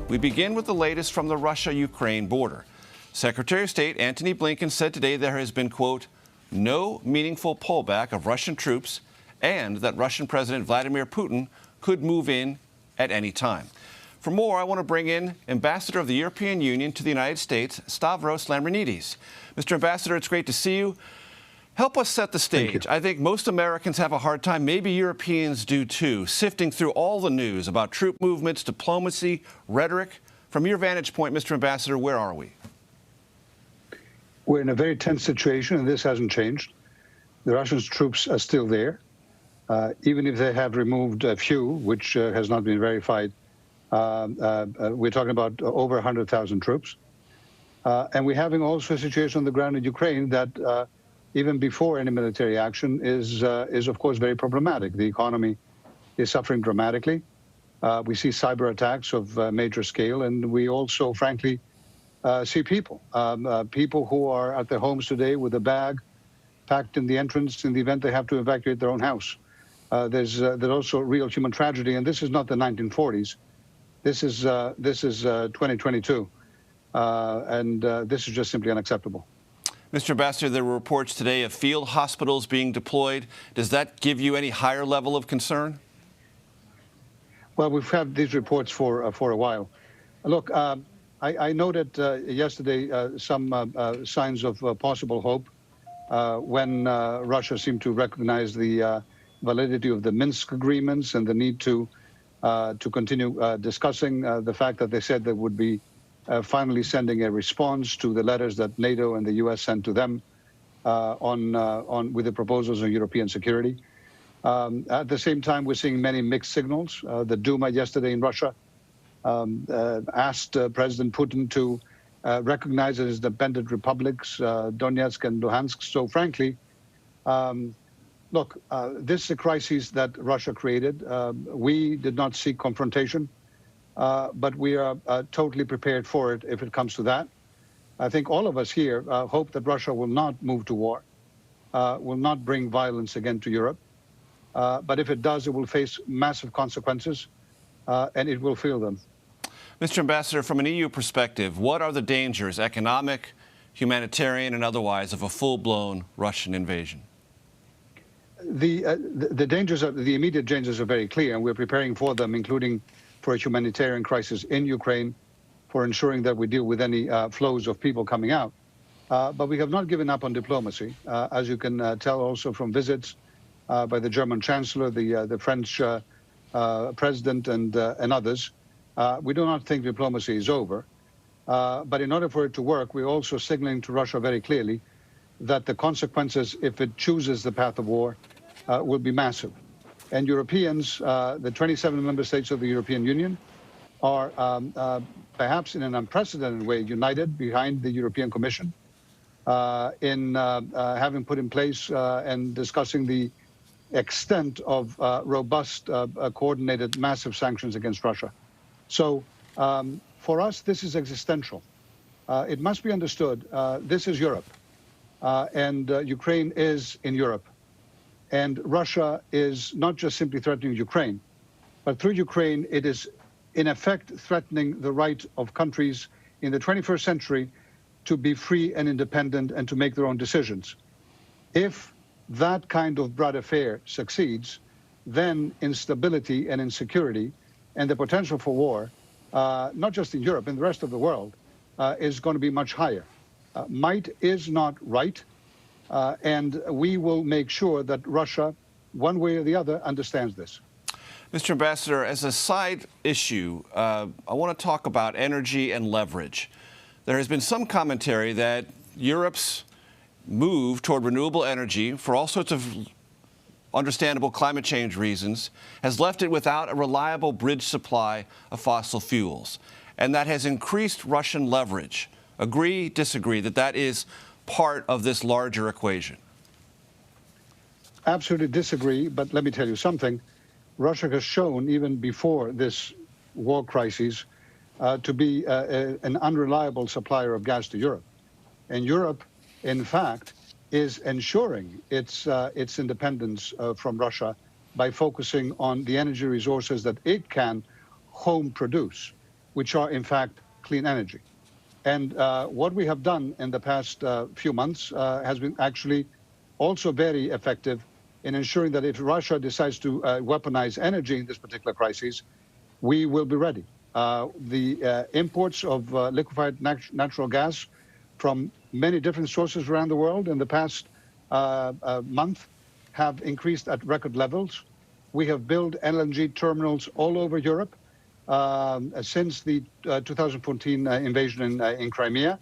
We begin with the latest from the Russia-Ukraine border. Secretary of State Antony Blinken said today there has been, quote, no meaningful pullback of Russian troops and that Russian President Vladimir Putin could move in at any time. For more, I want to bring in Ambassador of the European Union to the United States, Stavros Lambrinidis. Mr. Ambassador, it's great to see you. Help us set the stage. I think most Americans have a hard time, maybe Europeans do too, sifting through all the news about troop movements, diplomacy, rhetoric. From your vantage point, Mr. Ambassador, where are we? We're in a very tense situation, and this hasn't changed. The Russian troops are still there. Even if they have removed a few, which has not been verified, we're talking about over 100,000 troops. And we're having also a situation on the ground in Ukraine that even before any military action is of course very problematic. The economy is suffering dramatically. We see cyber attacks of major scale, and we also, frankly, see people who are at their homes today with a bag packed in the entrance in the event they have to evacuate their own house. There's also real human tragedy, and this is not the 1940s. This is 2022, and this is just simply unacceptable. Mr. Ambassador, there were reports today of field hospitals being deployed. Does that give you any higher level of concern? Well, we've had these reports for a while. Look, I noted yesterday some signs of possible hope when Russia seemed to recognize the validity of the Minsk agreements and the need to continue discussing the fact that they said they would be finally sending a response to the letters that NATO and the U.S. sent to them with the proposals on European security. At the same time, we're seeing many mixed signals. The Duma yesterday in Russia asked President Putin to recognize as independent republics Donetsk and Luhansk. So frankly, look, this is a crisis that Russia created. We did not seek confrontation, but we are totally prepared for it if it comes to that. I think all of us here hope that Russia will not move to war, will not bring violence again to Europe. But if it does, it will face massive consequences, and it will feel them. Mr. Ambassador, from an EU perspective, what are the dangers, economic, humanitarian, and otherwise, of a full-blown Russian invasion? The dangers, the immediate dangers are very clear, and we're preparing for them, including for a humanitarian crisis in Ukraine, for ensuring that we deal with any flows of people coming out. But we have not given up on diplomacy, as you can tell also from visits by the German Chancellor, the French President, and others. We do not think diplomacy is over. But in order for it to work, we're also signaling to Russia very clearly that the consequences, if it chooses the path of war, will be massive. And Europeans, the 27 member states of the European Union, are perhaps in an unprecedented way united behind the European Commission in having put in place and discussing the extent of robust, coordinated, massive sanctions against Russia. So for us, this is existential. It must be understood, this is Europe, and Ukraine is in Europe. And Russia is not just simply threatening Ukraine, but through Ukraine, it is in effect threatening the right of countries in the 21st century to be free and independent and to make their own decisions. If that kind of broad affair succeeds, then instability and insecurity and the potential for war, not just in Europe, in the rest of the world, is going to be much higher. Might is not right, and we will make sure that Russia, one way or the other, understands this. Mr. Ambassador, as a side issue, I want to talk about energy and leverage. There has been some commentary that Europe's move toward renewable energy, for all sorts of understandable climate change reasons, has left it without a reliable bridge supply of fossil fuels. And that has increased Russian leverage. Agree, disagree, that that is part of this larger equation? Absolutely disagree, but let me tell you something. Russia has shown, even before this war crisis, to be an unreliable supplier of gas to Europe. And Europe, in fact, is ensuring its independence from Russia by focusing on the energy resources that it can home produce. which are in fact clean energy. And what we have done in the past few months has been actually also very effective in ensuring that if Russia decides to weaponize energy in this particular crisis, we will be ready. The imports of liquefied natural gas from many different sources around the world in the past month have increased at record levels. We have built LNG terminals all over Europe since the 2014 invasion in Crimea.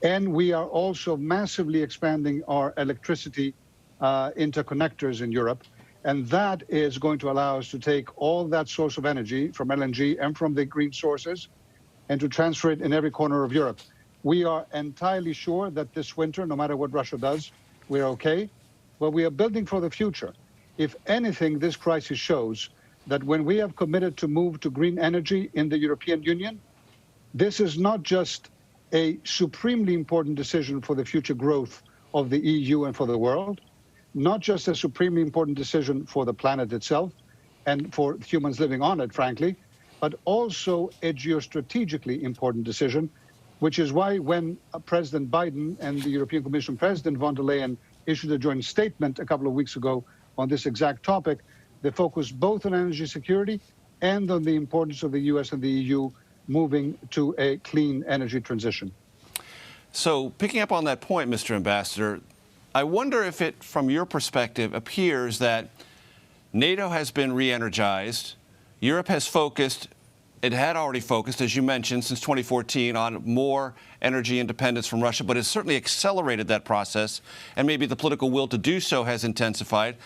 And we are also massively expanding our electricity interconnectors in Europe. And that is going to allow us to take all that source of energy from LNG and from the green sources and to transfer it in every corner of Europe. We are entirely sure that this winter, no matter what Russia does, we're okay. But we are building for the future. If anything, this crisis shows that when we have committed to move to green energy in the European Union, this is not just a supremely important decision for the future growth of the EU and for the world, not just a supremely important decision for the planet itself and for humans living on it, frankly, but also a geostrategically important decision, which is why when President Biden and the European Commission President von der Leyen issued a joint statement a couple of weeks ago on this exact topic, they focused both on energy security and on the importance of the US and the EU moving to a clean energy transition. So picking up on that point, Mr. Ambassador, I wonder if it, from your perspective, appears that NATO has been re-energized, Europe has focused, it had already focused, as you mentioned, since 2014 on more energy independence from Russia, but has certainly accelerated that process, and maybe the political will to do so has intensified.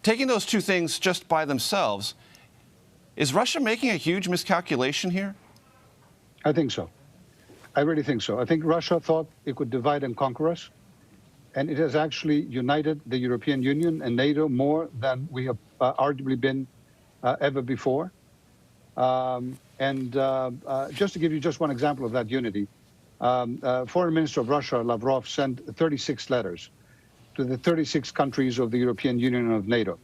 Taking those two things just by themselves, is Russia making a huge miscalculation here? I think so. I really think so. I think Russia thought it could divide and conquer us, and it has actually united the European Union and NATO more than we have arguably been ever before. Just to give you just one example of that unity, Foreign Minister of Russia, Lavrov, sent 36 letters to the 36 countries of the European Union and of NATO,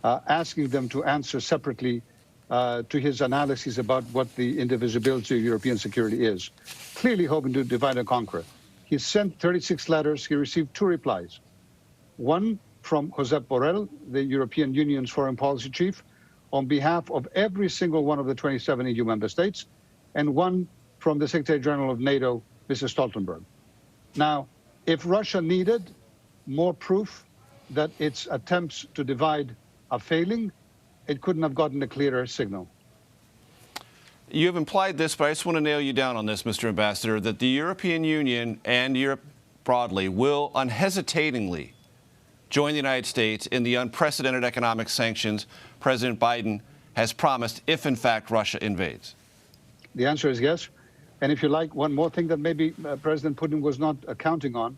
asking them to answer separately to his analysis about what the indivisibility of European security is, clearly hoping to divide and conquer. He sent 36 letters. He received 2 replies. One from Josep Borrell, the European Union's foreign policy chief, on behalf of every single one of the 27 EU member states, and one from the Secretary General of NATO, Mr. Stoltenberg. Now, if Russia needed more proof that its attempts to divide are failing, it couldn't have gotten a clearer signal. You have implied this, but I just want to nail you down on this, Mr. Ambassador, that the European Union and Europe broadly will unhesitatingly join the United States in the unprecedented economic sanctions President Biden has promised if, in fact, Russia invades. The answer is yes. And if you like, one more thing that maybe President Putin was not counting on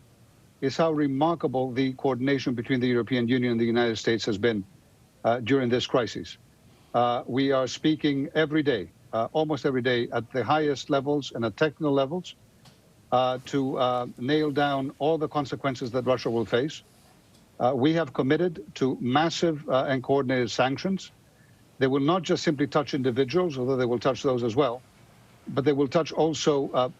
is how remarkable the coordination between the European Union and the United States has been during this crisis. We are speaking every day, almost every day, at the highest levels and at technical levels to nail down all the consequences that Russia will face. We have committed to massive and coordinated sanctions. They will not just simply touch individuals, although they will touch those as well, but they will touch also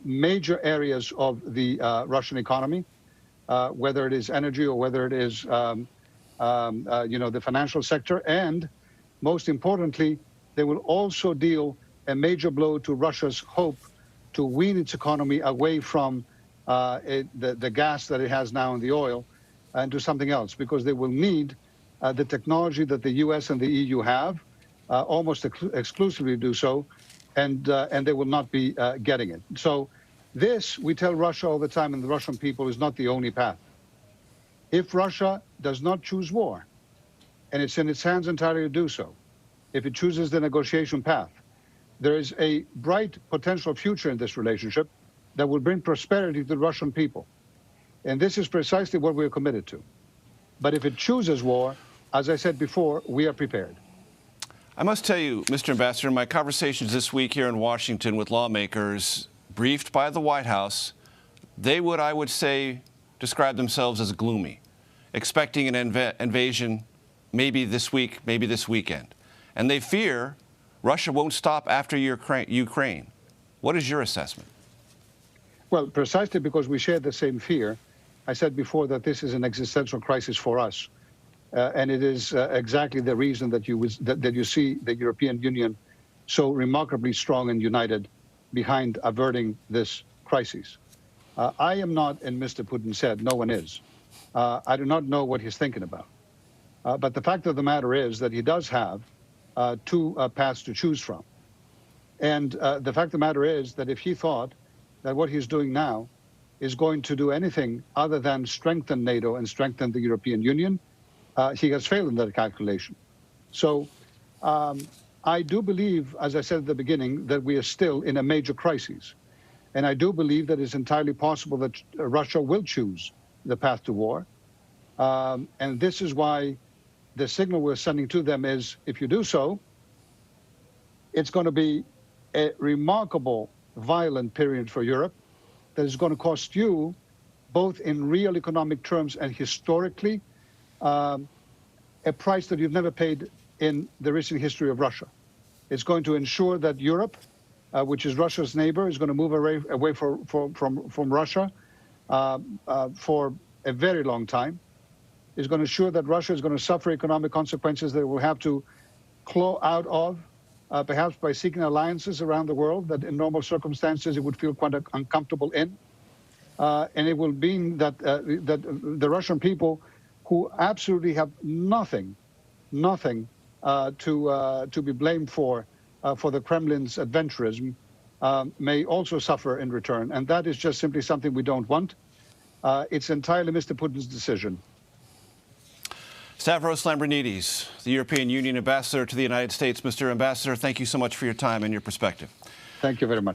major areas of the Russian economy, whether it is energy or whether it is the financial sector. And most importantly, they will also deal a major blow to Russia's hope to wean its economy away from the gas that it has now and the oil and to something else, because they will need the technology that the US and the EU have, almost exclusively do so, and they will not be getting it. So this, we tell Russia all the time, and the Russian people, is not the only path. If Russia does not choose war, and it's in its hands entirely to do so, if it chooses the negotiation path, there is a bright potential future in this relationship that will bring prosperity to the Russian people. And this is precisely what we are committed to. But if it chooses war, as I said before, we are prepared. I must tell you, Mr. Ambassador, in my conversations this week here in Washington with lawmakers briefed by the White House, they would, I would say, describe themselves as gloomy, expecting an invasion maybe this week, maybe this weekend. And they fear Russia won't stop after Ukraine. What is your assessment? Well, precisely because we share the same fear. I said before that this is an existential crisis for us. And it is exactly the reason that you see the European Union so remarkably strong and united behind averting this crisis. I am not, and Mr. Putin said, no one is. I do not know what he's thinking about. But the fact of the matter is that he does have two paths to choose from. And the fact of the matter is that if he thought that what he's doing now is going to do anything other than strengthen NATO and strengthen the European Union, he has failed in that calculation. So I do believe, as I said at the beginning, that we are still in a major crisis. And I do believe that it's entirely possible that Russia will choose the path to war. And this is why the signal we're sending to them is, if you do so, it's going to be a remarkable, violent period for Europe that is going to cost you, both in real economic terms and historically, a price that you've never paid in the recent history of Russia. It's going to ensure that Europe, which is Russia's neighbor, is going to move away from Russia for a very long time. It's going to ensure that Russia is going to suffer economic consequences that it will have to claw out of, perhaps by seeking alliances around the world that in normal circumstances it would feel quite uncomfortable in. And it will mean that, that the Russian people, who absolutely have nothing to be blamed for the Kremlin's adventurism, may also suffer in return. And that is just simply something we don't want. It's entirely Mr. Putin's decision. Stavros Lambrinidis, the European Union ambassador to the United States. Mr. Ambassador, thank you so much for your time and your perspective. Thank you very much.